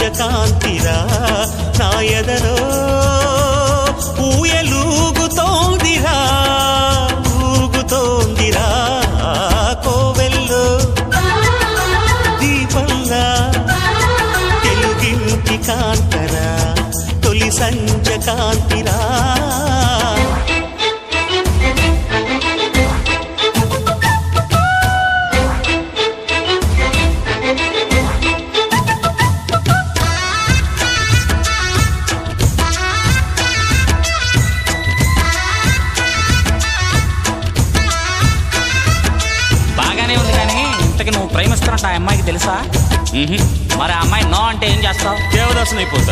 కాంతిరా నా ఎదలో ఊయలూగుతోందిరా ఊగుతోందిరా కోవెల్లో దీపంలా తెలుగింటి కాంతరా తొలి సంజ కాంతిరా నువ్వు ప్రేమిస్తున్నట్టు ఆ అమ్మాయికి తెలుసా? మరి ఆ అమ్మాయి నో అంటే ఏం చేస్తావు? దేవదాసుని అయిపోతా.